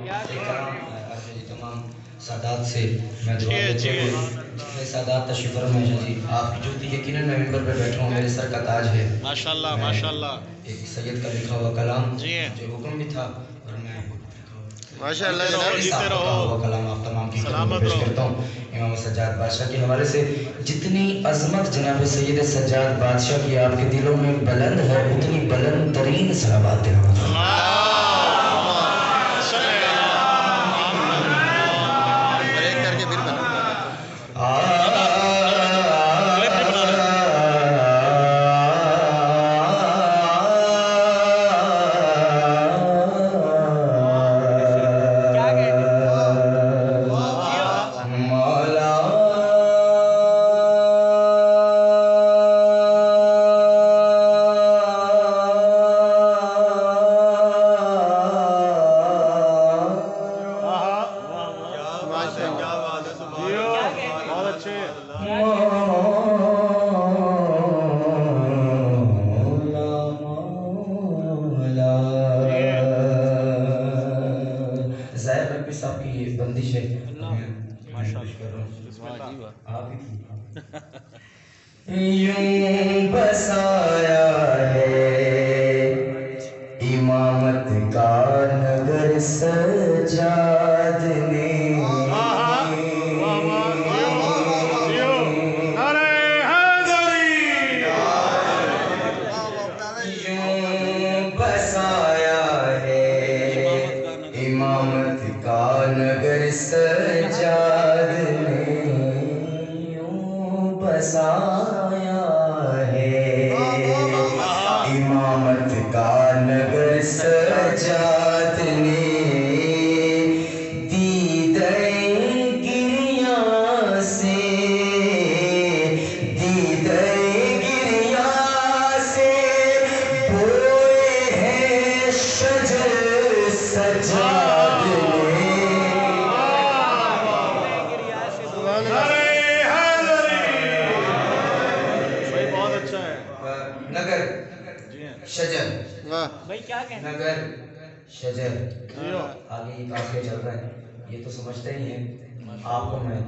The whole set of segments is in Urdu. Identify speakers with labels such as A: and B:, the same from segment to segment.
A: تمام سادات سے میں دعا لیتے ہوئے جتنے سادات تشریف فرما ہے جی آپ کی جوتی یقیناً میں ممبر پہ بیٹھا ہوں میرے سر کا تاج ہے
B: ماشاءاللہ ماشاءاللہ
A: ایک سید کا لکھا ہوا کلام جو حکم بھی تھا اور میں
B: ماشاءاللہ جیتے رہو
A: کلام آپ تمام کی
B: سلامت
A: پیش
B: رہو
A: کرتا ہوں امام سجاد بادشاہ کے حوالے سے جتنی عظمت جناب سید سجاد بادشاہ کی آپ کے دلوں میں بلند ہے اتنی بلند ترین صحابات یوں بسایا ہے امامت کا نگر سجاد نے یوں بسایا ہے امامت کا نگر سجاد نے یوں بسایا ہے امامت کا نگر سجاد نے نگر شجر آگے یہ کافی چل رہا ہے یہ تو سمجھتے ہی ہیں آپ کو میں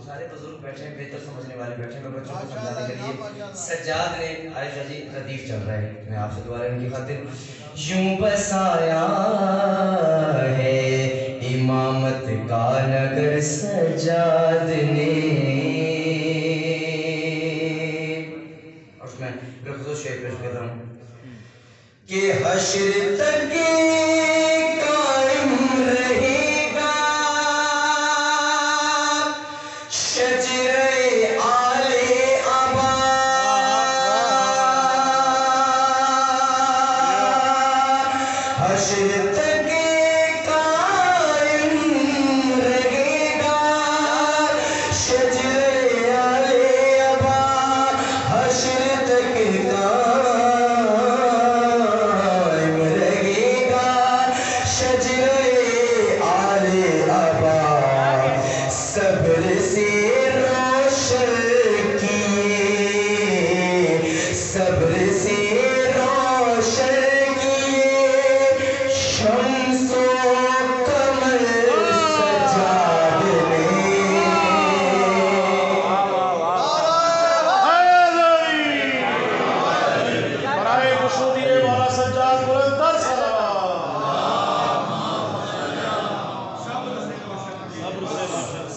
A: سارے بزرگ بیٹھے ہیں بہتر سمجھنے والے بیٹھے ہیں میں بچوں کو سمجھانے کے لیے سجاد نے عائشہ جی ردیف چل رہا ہے میں آپ سے دعا رہے ان کی خاطر یوں بسایا ہے امامت کا نگر سجاد نے اور میں بالخصوص شعر پیش کر رہا ہوں کہ حشر تک قائم رہے گا شجر آل ابا حشر تک قائم رہے گا شجر آل ابا حشر تک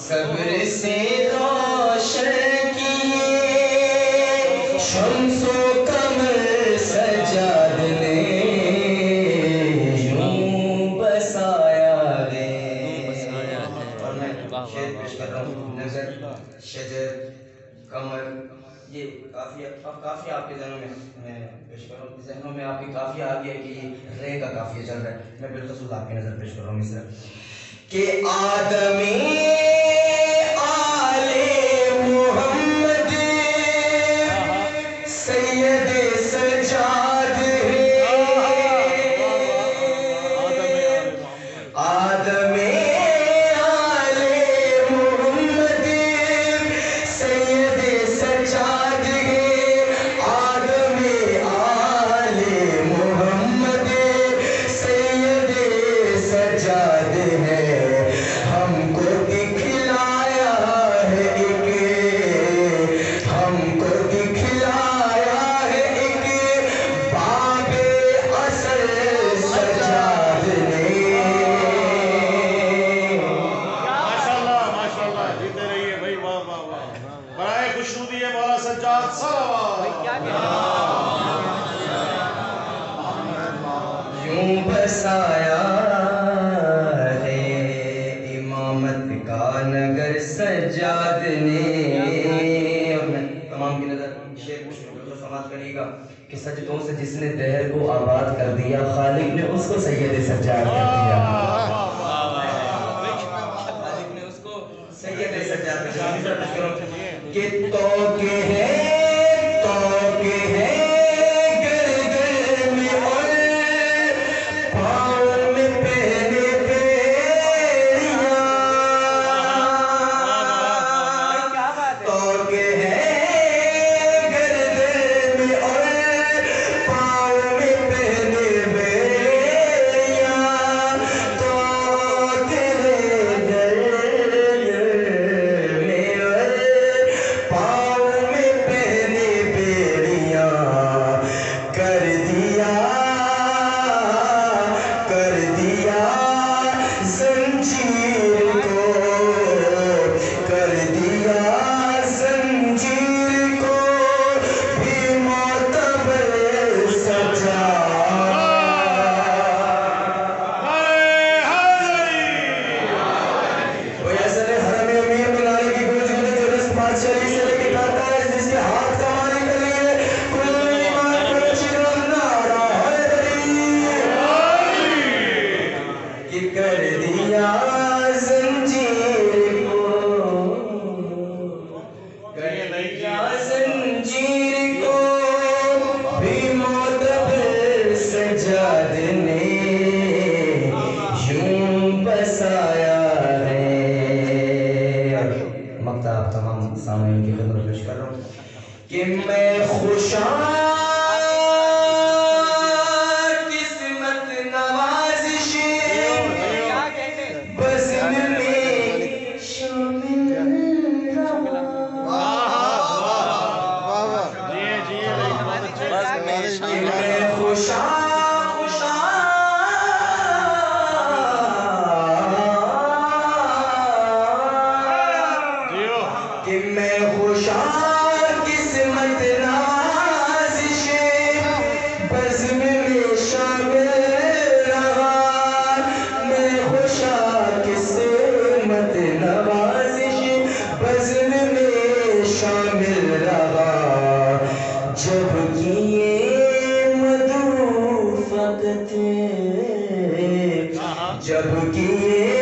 A: صبر سے روشن کیے شمس و قمر سجاد نے یوں بسایا ہے اور میں شعر پیش کر رہا ہوں نظر شجر قمر یہ کافی آپ کے ذہنوں میں پیش کر رہا ہوں ذہنوں میں آپ کی کافی آ گیا کہ یہ رے کا کافی چل رہا ہے میں بالخصوص آپ کی نظر پیش کر رہا ہوں اس طرح کہ آدمی کہ سجدوں سے جس نے دہر کو آباد کر دیا خالق نے اس کو سید سجاد کر دیا خالق نے اس کو سید سجاد کر دیا کہ توقع ہے گردن میں اور پاؤں میں پہنے بیڑیاں توقع ہے سامعین کی خدمت پیش کر رہا ہوں کہ میں خوشاں قسمت نوازش بزم میں شامل رہا میں خوشاں کہ میں خوشاں قسمت نوازش بزم میں شامل رہا میں خوشاں قسمت نوازش بزم میں شامل رہا جب کیے مدعو فقط جب کیے